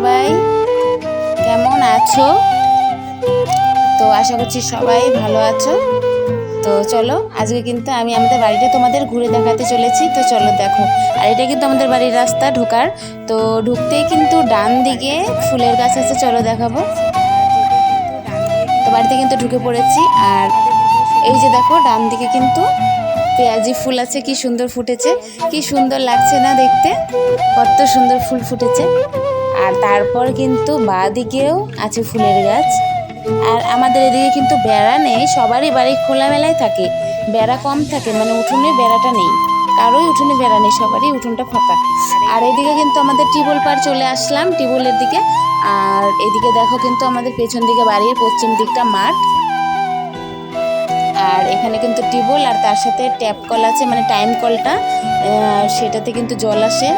সবাই কেমন আছো? তো আশা করছি সবাই ভালো আছো। তো চলো আজকে কিন্তু আমি আমাদের বাড়িটা তোমাদের ঘুরে দেখাতে চলেছি। তো চলো দেখো, আর এটা কিন্তু আমাদের বাড়ির রাস্তা ঢোকার। তো ঢুকতেই কিন্তু ডান দিকে ফুলের গাছ আছে, চলো দেখাবো। তো বাড়িতে কিন্তু ঢুকে পড়েছি, আর এই যে দেখো ডান দিকে কিন্তু পেঁয়াজি ফুল আছে, কি সুন্দর ফুটেছে, কি সুন্দর লাগছে না দেখতে, কত সুন্দর ফুল ফুটেছে। আর তারপর কিন্তু বাঁ দিকেও আছে ফুলের গাছ। আর আমাদের এদিকে কিন্তু বেড়া নেই, সবারই বাড়ি খোলামেলায় থাকে, বেড়া কম থাকে, মানে উঠোনে বেড়াটা নেই, কারোই উঠোনে বেড়া নেই, সবারই উঠোনটা ফাঁকা। আর এদিকে কিন্তু আমাদের টিউবওয়েল পার চলে আসলাম, টিউবওয়েলের দিকে। আর এদিকে দেখো কিন্তু আমাদের পেছন দিকে বাড়ির পশ্চিম দিকটা মাঠ। আর এখানে কিন্তু টিউবওয়েল আর তার সাথে ট্যাপ কল আছে, মানে টাইম কলটা, সেটাতে কিন্তু জল আসে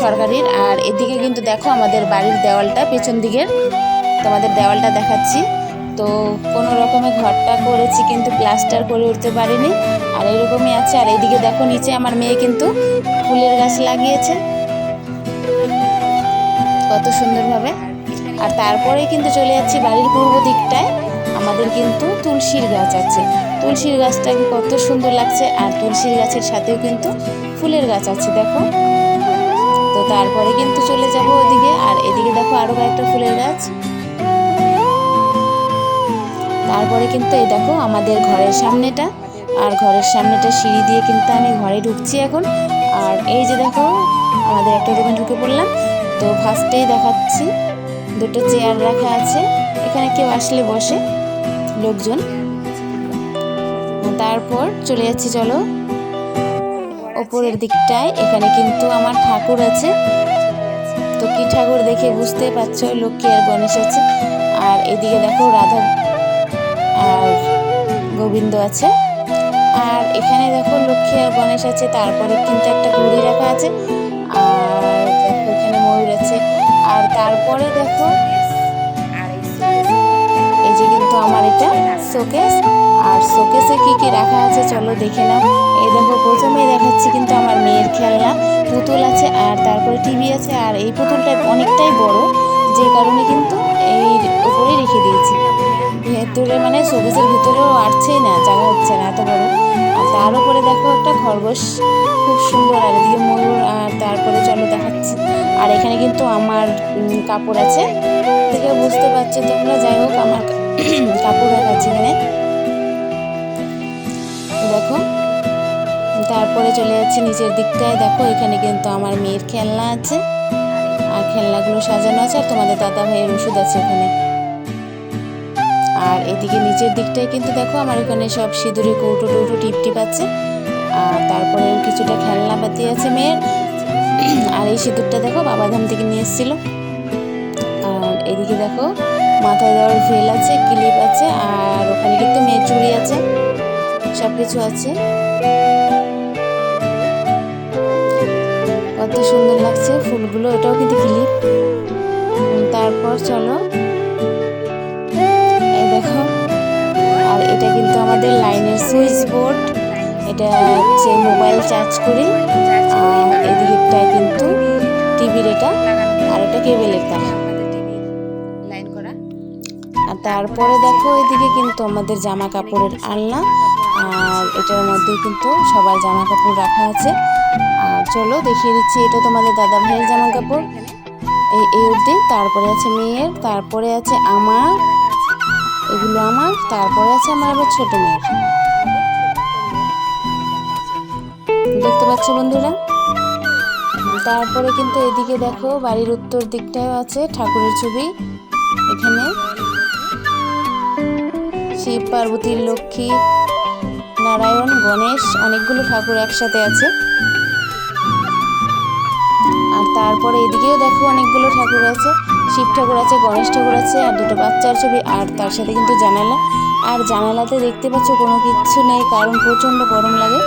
সরকারির। আর এদিকে কিন্তু দেখো আমাদের বাড়ির দেওয়ালটা পেছন দিকের, তোমাদের দেওয়ালটা দেখাচ্ছি। তো কোনো রকমে ঘরটা করেছি, কিন্তু প্লাস্টার করে উঠতে পারিনি, আর এরকমই আছে। আর এদিকে দেখো নিচে আমার মেয়ে কিন্তু ফুলের গাছ লাগিয়েছে কত সুন্দরভাবে। আর তারপরে কিন্তু চলে যাচ্ছি বাড়ির পূর্ব দিকটায়, আমাদের কিন্তু তুলসীর গাছ আছে, তুলসীর গাছটাকে কত সুন্দর লাগছে। আর তুলসীর গাছের সাথেও কিন্তু ফুলের গাছ আছে দেখো। তো তারপরে কিন্তু চলে যাব ওদিকে, আর এদিকে দেখো আরো কয়েকটা ফুলের গাছ। তারপরে কিন্তু এই দেখো আমাদের ঘরের সামনেটা, আর ঘরের সামনেটা সিঁড়ি দিয়ে কিন্তু আমি ঘরে ঢুকছি এখন। আর এই যে দেখো আমাদের একটা রুমে ঢুকে পড়লাম। তো ফার্স্টেই দেখাচ্ছি দুটো চেয়ার রাখা আছে, এখানে কেউ আসলে বসে লোকজন। তারপর চলে যাচ্ছি চলো ওপরের দিকটায়, এখানে কিন্তু আমার ঠাকুর আছে। তো কি ঠাকুর দেখে বুঝতে পারছো, লক্ষ্মী আর গণেশ আছে। আর এদিকে দেখো রাধা আর গোবিন্দ আছে। আর এখানে দেখো লক্ষ্মী আর গণেশ আছে, তারপরে কিন্তু একটা ঘড়ি রাখা আছে। আর দেখো এখানে ময়ূর আছে। আর তারপরে দেখো এই যে কিন্তু আমার এটা শোকেস, আর শোকেসে কি কি রাখা আছে চলো দেখে নাও। এই দেখো প্রথমেই দেখাচ্ছি কিন্তু আমার মেয়ের খেলনা পুতুল আছে, আর তারপরে টিভি আছে। আর এই পুতুলটা অনেকটাই বড়, যে কারণে কিন্তু এই উপরেই রেখে দিয়েছি, ভেতরে মানে শোকেসের ভিতরেও আটছেই না, জায়গা হচ্ছে না এত বড়। আর তার উপরে দেখো একটা খরগোশ খুব সুন্দর, আর এদিকে ময়ূর। আর তারপরে চলো দেখাচ্ছি, আর এখানে কিন্তু আমার কাপড় আছে, থেকে বুঝতে পারছো তোমরা। যাই হোক আমার কাপড় রাখা আছে এখানে দেখো। তারপরে চলে যাচ্ছে নিচের দিকটায়, দেখো এখানে কিন্তু আমার মেয়ের খেলনা আছে, আর খেলনাগুলো সাজানো আছে। আর তোমাদের দাদা ভাইয়ের ওষুধ আছে এখানে। আর এদিকে নিচের দিকটায় কিন্তু দেখো আমার এখানে সব সিঁদুরে কৌটো টৌটো টিপ টিপ আছে। আর তারপরে কিছুটা খেলনা পাতি আছে মেয়ের। আর এই সিঁদুরটা দেখো বাবাধাম থেকে নিয়ে এসেছিল। আর এদিকে দেখো মাথায় দেওয়ার ভেল আছে, ক্লিপ আছে, আর ওখানে কিন্তু মেয়ের চুড়ি আছে, সব কিছু আছে। কত সুন্দর লাগছে ফুলগুলো, এটাও কিন্তু ক্লিপ। তারপর চলো এই দেখো, আর এটা কিন্তু আমাদের লাইনের সুইচ বোর্ড, এটা হচ্ছে মোবাইল চার্জ করি। আর এদিকটায় কিন্তু টিভির এটা, আর এটা কেবেলের তার লাইন করা। আর তারপরে দেখো এদিকে কিন্তু আমাদের জামা কাপড়ের আলনা, আর এটার মধ্যে কিন্তু সবার জামা কাপড় রাখা আছে। আর চলো দেখিয়ে দিচ্ছি, এটা তোমাদের দাদা ভাইয়ের জামা কাপড় এই অবধি। তারপরে আছে মেয়ের, তারপরে আছে আমার, এগুলো আমার, তারপরে আছে আমার আবার ছোট মেয়ের, দেখতে পাচ্ছ বন্ধুরা। তারপরে কিন্তু এদিকে দেখো বাড়ির উত্তর দিকটাও আছে ঠাকুরের ছবি, এখানে শিব পার্বতী লক্ষ্মী নারায়ণ গণেশ অনেকগুলো ঠাকুর একসাথে আছে। আর তারপরে এদিকেও দেখো অনেকগুলো ঠাকুর আছে, শিব ঠাকুর আছে, গণেশ ঠাকুর আছে, আর দুটো বাচ্চার ছবি। আর তার সাথে কিন্তু জানালা, আর জানালাতে দেখতে পাচ্ছ কোনো কিচ্ছু নেই, কারণ প্রচণ্ড গরম লাগে,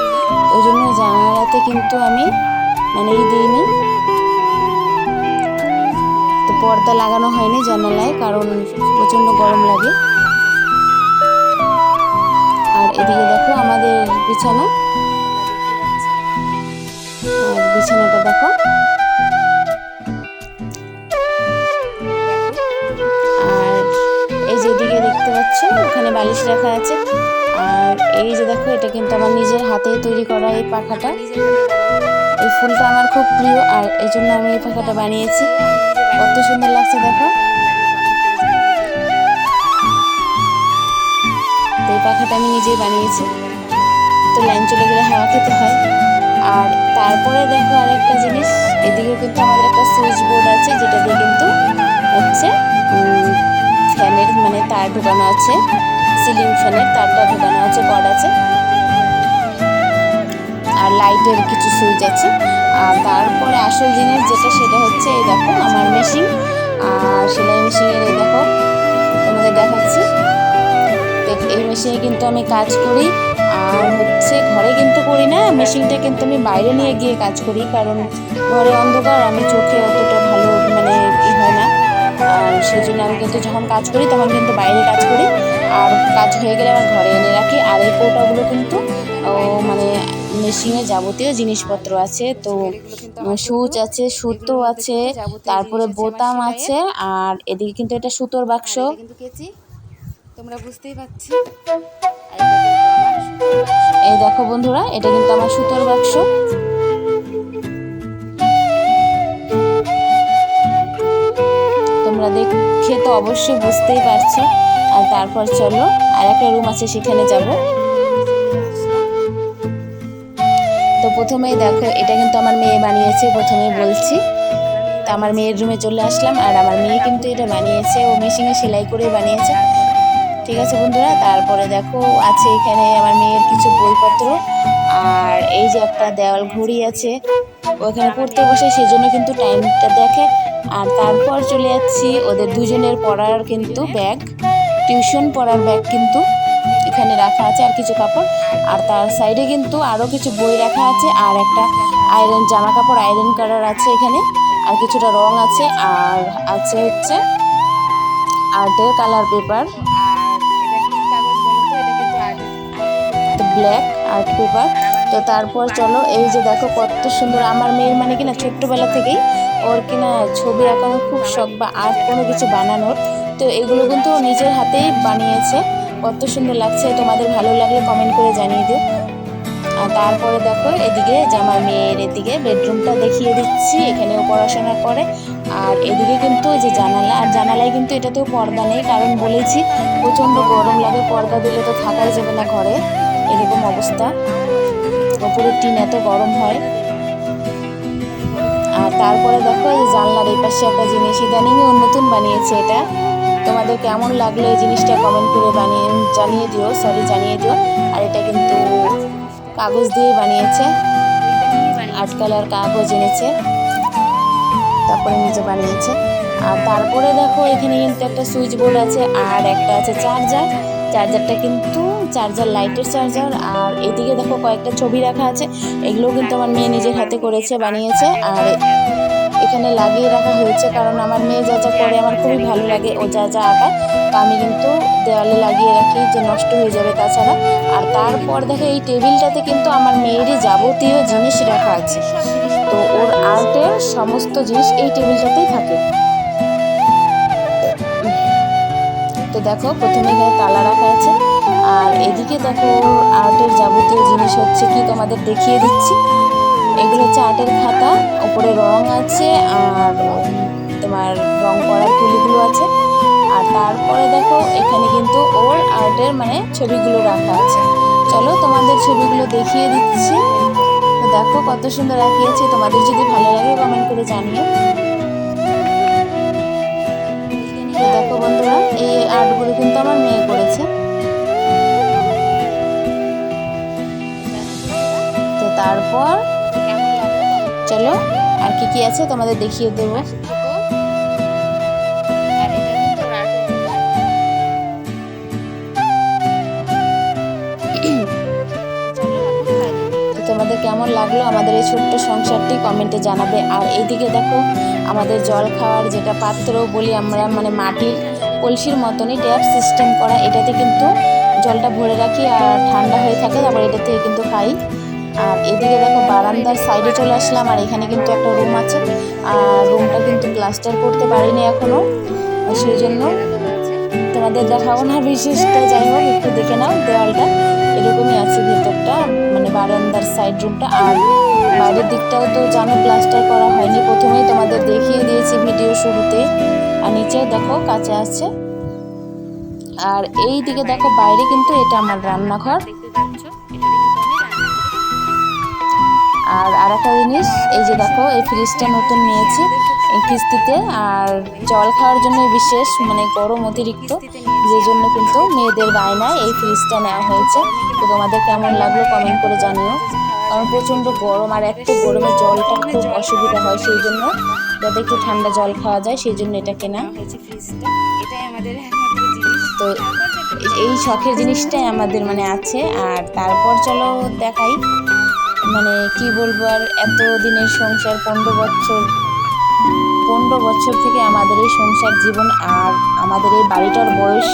ওই জন্য জানালাতে কিন্তু আমি মানে দিইনি, তো পর্দা লাগানো হয়নি জানালায়, কারণ প্রচণ্ড গরম লাগে। আর এদিকে দেখো আমাদের বিছানা, আর বিছানাটা দেখো এদিকে দেখতে পাচ্ছ ওখানে বালিশ রাখা আছে। আর এই যে দেখো এটা কিন্তু আমার নিজের হাতে তৈরি করা এই পাখাটা। এই ফুলটা আমার খুব প্রিয় আর এই জন্য আমি এই পাখাটা বানিয়েছি। কত সুন্দর লাগছে দেখো। তো এই পাখাটা আমি নিজেই বানিয়েছি। তো লাইন চলে গেলে হাওয়া খেতে হয়। আর তারপরে দেখো আরেকটা জিনিস, এদিকে কিন্তু আমাদের একটা সুইচ বোর্ড আছে যেটা দিয়ে কিন্তু হচ্ছে ফ্যানের মানে তার ঢোকানো আছে, সিলিং ফ্যানের তারটা ঢোকানো আছে, কর্ড আছে, আর লাইটের কিছু সুইচ আছে। আর তারপরে আসল জিনিস যেটা সেটা হচ্ছে এই দেখো আমার মেশিন, আর সেলাই মেশিনের এই দেখো তোমাদের দেখাচ্ছি। এই মেশিনে কিন্তু আমি কাজ করি, আর হচ্ছে ঘরে কিন্তু করি না, মেশিনটা কিন্তু আমি বাইরে নিয়ে গিয়ে কাজ করি, কারণ ঘরে অন্ধকার, আমি চোখে অতটা ভালো মানে হয় না। আর সেই জন্য আমি কিন্তু যখন কাজ করি তখন কিন্তু বাইরে কাজ করি, আর কাজ হয়ে গেলে আমার ঘরে এনে রাখি। আর এই কৌটাগুলো কিন্তু মানে মেশিনে যাবতীয় জিনিসপত্র আছে। তো সুচ আছে, সুতো আছে, তারপরে বোতাম আছে, আর এদিকে কিন্তু এটা সুতোর বাক্স, তোমরা বুঝতেই পারছি। এই দেখো বন্ধুরা, এটা কিন্তু আমার সুতোর বাক্স। তোমরা দেখে তো অবশ্যই বুঝতেই পারছো। আর তারপর চলো আর একটা রুম আছে সেখানে যাব। তো প্রথমেই দেখো এটা কিন্তু আমার মেয়ে বানিয়েছে, প্রথমেই বলছি। তো আমার মেয়ের রুমে চলে আসলাম, আর আমার মেয়ে কিন্তু এটা বানিয়েছে, ও মেশিনে সেলাই করে বানিয়েছে। ঠিক আছে বন্ধুরা, তারপরে দেখো আছে এখানে আমার মেয়ের কিছু বইপত্র, আর এই যে একটা দেওয়াল ঘড়ি আছে, ওখানে পড়তে বসে সেজন্য কিন্তু টাইমটা দেখে। আর তারপর চলে যাচ্ছি ওদের দুজনের পড়ার কিন্তু ব্যাগ, টিউশন পড়ার ব্যাগ কিন্তু এখানে রাখা আছে, আর কিছু কাপড়। আর তার সাইডে কিন্তু আরও কিছু বই রাখা আছে, আর একটা আয়রন জামা কাপড় আয়রন করার আছে এখানে, আর কিছুটা রং আছে, আর আছে হচ্ছে আর্টের colour paper, black art paper. তো তারপর চলো এই যে দেখো কত সুন্দর, আমার মেয়ের মানে কিনা ছোট্টবেলা থেকেই ওর কিনা ছবি আঁকানোর খুব শখ, বা আর্ট কোনো কিছু বানানোর। তো এগুলো কিন্তু নিজের হাতেই বানিয়েছে, কত সুন্দর লাগছে। তোমাদের ভালো লাগলে কমেন্ট করে জানিয়ে দিও। আর তারপরে দেখো এদিকে যে আমার মেয়ের এদিকে বেডরুমটা দেখিয়ে দিচ্ছি, এখানেও পড়াশোনা করে। আর এদিকে কিন্তু যে জানালা, আর জানালায় কিন্তু এটাতেও পর্দা নেই, কারণ বলেছি প্রচণ্ড গরম লাগে, পর্দা দিলে তো থাকাই যাবে না ঘরে, এরকম অবস্থা, ওপরের টিন এত গরম হয়। আর তারপরে দেখো এই জানলার এই পাশে একটা জিনিস ইদানিং নতুন বানিয়েছে, এটা তোমাদের কেমন লাগলো এই জিনিসটা কমেন্ট করে জানিয়ে দিও। আর এটা কিন্তু কাগজ দিয়ে বানিয়েছে, আর্ট কালার কাগজ এনেছে, তারপরে নিজে বানিয়েছে। আর তারপরে দেখো এখানে কিন্তু একটা সুইচ বোর্ড আছে, আর একটা আছে চার্জারটা কিন্তু চার্জার, লাইটের চার্জার। আর এদিকে দেখো কয়েকটা ছবি রাখা আছে, এগুলো কিন্তু আমার মেয়ে নিজের হাতে করেছে, বানিয়েছে। আর এখানে লাগিয়ে রাখা হয়েছে, কারণ আমার মেয়ে যা যা করে আমার খুবই ভালো লাগে, ও যা যা আঁকায়, তো আমি কিন্তু দেওয়ালে লাগিয়ে রাখি, যে নষ্ট হয়ে যাবে তাছাড়া। আর তারপর দেখো এই টেবিলটাতে কিন্তু আমার মেয়েরই যাবতীয় জিনিস রাখা আছে, তো ওর আর্টের সমস্ত জিনিস এই টেবিলটাতেই থাকে। তো দেখো প্রথমে এখানে তালা রাখা আছে, আর এদিকে দেখো আর্টের যাবতীয় জিনিস হচ্ছে কি তোমাদের দেখিয়ে দিচ্ছি। এগুলো হচ্ছে আর্টের খাতা, ওপরে রং আছে, আর তোমার রং করার তুলিগুলো আছে। আর তারপরে দেখো এখানে কিন্তু ওর আর্টের মানে ছবিগুলো রাখা আছে। চলো তোমাদের ছবিগুলো দেখিয়ে দিচ্ছি। তো দেখো কত সুন্দর আঁকিয়েছে, তোমাদের যদি ভালো লাগে কমেন্ট করে জানিও। তো দেখো বন্ধুরা, এই আর্টগুলো কিন্তু আমার মেয়ে করেছে। তো তারপর চলো আর কি আছে তোমাদের দেখিয়ে দেবো। তোমাদের কেমন লাগলো আমাদের এই ছোট্ট সংসারটি কমেন্টে জানাবে। আর এইদিকে দেখো আমাদের জল খাওয়ার যেটা পাত্র বলি আমরা, মানে মাটির কলসির মতনই ট্যাপ সিস্টেম করা, এটাতে কিন্তু জলটা ভরে রাখি আর ঠান্ডা হয়ে থাকে, তারপর এটা থেকে কিন্তু খাই। আর এদিকে দেখো বারান্দার সাইডে চলে আসলাম, আর এখানে কিন্তু একটা রুম আছে, আর রুমটা কিন্তু প্লাস্টার করতে পারিনি এখনো, সেই জন্য তো তোমাদের দেখাবো না বিশেষটা, যাই হোক একটু দেখে নাও। দেওয়ালটা এরকমই আছে ভেতরটা, মানে বারান্দার সাইড রুমটা। আর বাইরের দিকটাও তো জানো প্লাস্টার করা হয়নি, প্রথমেই তোমাদের দেখিয়ে দিয়েছি ভিডিও শুরুতে। আর নিচেও দেখো কাঁচা আছে। আর এই দিকে দেখো বাইরে কিন্তু এটা আমার রান্নাঘর। আর আরেকটা জিনিস, এই যে দেখো এই ফ্রিজটা নতুন নিয়েছি এই কিস্তিতে। আর জল খাওয়ার জন্য বিশেষ, মানে গরম অতিরিক্ত, যে জন্য কিন্তু মেয়েদের বায়নায় এই ফ্রিজটা নেওয়া হয়েছে। তো তোমাদের কেমন লাগলো কমেন্ট করে জানিও, কারণ প্রচণ্ড গরম। আর একটু গরমে জলটা খুব অসুবিধা হয়, সেই জন্য যাতে একটু ঠান্ডা জল খাওয়া যায় সেই জন্য এটা কেনা হয়েছে ফ্রিজটা। এটাই আমাদের তো এই শখের জিনিসটাই আমাদের মানে আছে। আর তারপর চলো দেখাই, মানে কি বলবো আর, এত দিনের সংসার, 15 বছর থেকে আমাদের এই সংসার জীবন। আর আমাদের এই বাড়িটার বয়স,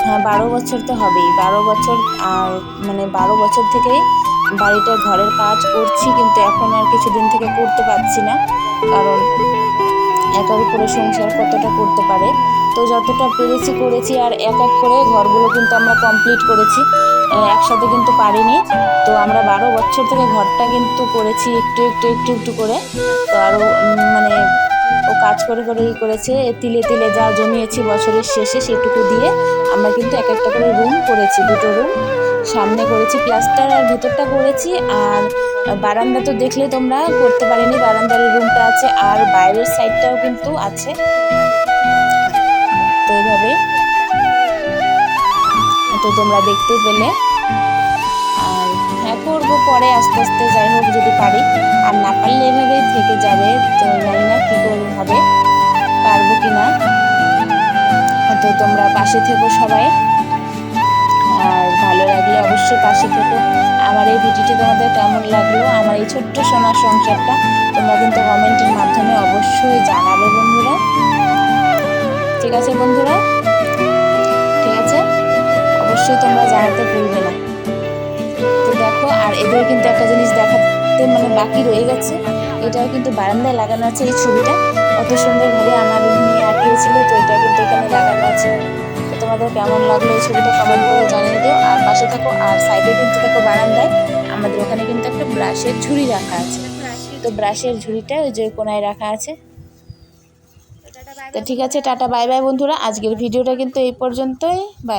হ্যাঁ 12 বছর তো হবেই, 12 বছর। আর মানে 12 বছর থেকেই বাড়িটার ঘরের কাজ করছি, কিন্তু এখন আর কিছুদিন থেকে করতে পারছি না, কারণ একার উপরে সংসার কতটা করতে পারে। তো যতটা পেরেছি করেছি। আর এক এক করে ঘরগুলো কিন্তু আমরা কমপ্লিট করেছি, একসাথে কিন্তু পারিনি। তো আমরা 12 বছর থেকে ঘরটা কিন্তু করেছি একটু একটু একটু একটু করে। তো আরও মানে ও কাজ করে করেই করেছে, তিলে তিলে যা জমিয়েছি বছরের শেষে সেটুকু দিয়ে আমরা কিন্তু এক একটা করে রুম করেছি। 2টো রুম সামনে করেছি প্লাস্টার, আর ভেতরটা করেছি। আর বারান্দা তো দেখলে তোমরা, করতে পারিনি, বারান্দার রুমটা আছে, আর বাইরের সাইডটাও কিন্তু আছে। তো এইভাবে তো তোমরা দেখতে পেলে। আর হ্যাঁ করবো পরে আস্তে আস্তে, যাই হোক যদি পারি। আর না পারলে এভাবেই থেকে যাবে, তো জানি না কী করে হবে, পারবো কি না। তো তোমরা পাশে থেকো সবাই, আর ভালো লাগলে অবশ্যই পাশে থেকো। আমার এই ভিডিওটি তোমাদের কেমন লাগলো, আমার এই ছোট্ট সোনার সংসারটা, তোমরা কিন্তু কমেন্টের মাধ্যমে অবশ্যই জানাবে বন্ধুরা। ঠিক আছে বন্ধুরা, ঠিক আছে, অবশ্যই তোমরা জানাতে ভুলবে না। তো দেখো, আর এদের কিন্তু একটা জিনিস দেখাতে মানে বাকি রয়ে গেছে, এটাও কিন্তু বারান্দায় লাগানো আছে। এই ছবিটা কত সুন্দরভাবে আমার মেয়ে আঁকিয়েছিল, তো এটা কিন্তু এখানে লাগানো আছে। তো তোমাদের কেমন লাগলো এই ছবিটা কমেন্ট করে জানিয়ে দিও, আর পাশে থাকো। আর সাইডে কিন্তু দেখো বারান্দায় আমাদের ওখানে কিন্তু একটা ব্রাশের ঝুড়ি রাখা আছে। তো ব্রাশের ঝুড়িটা ওই যে কোনায় রাখা আছে। তো ঠিক আছে, টাটা বাই বাই বন্ধুরা, আজকের ভিডিওটা কিন্তু এই পর্যন্তই, বাই।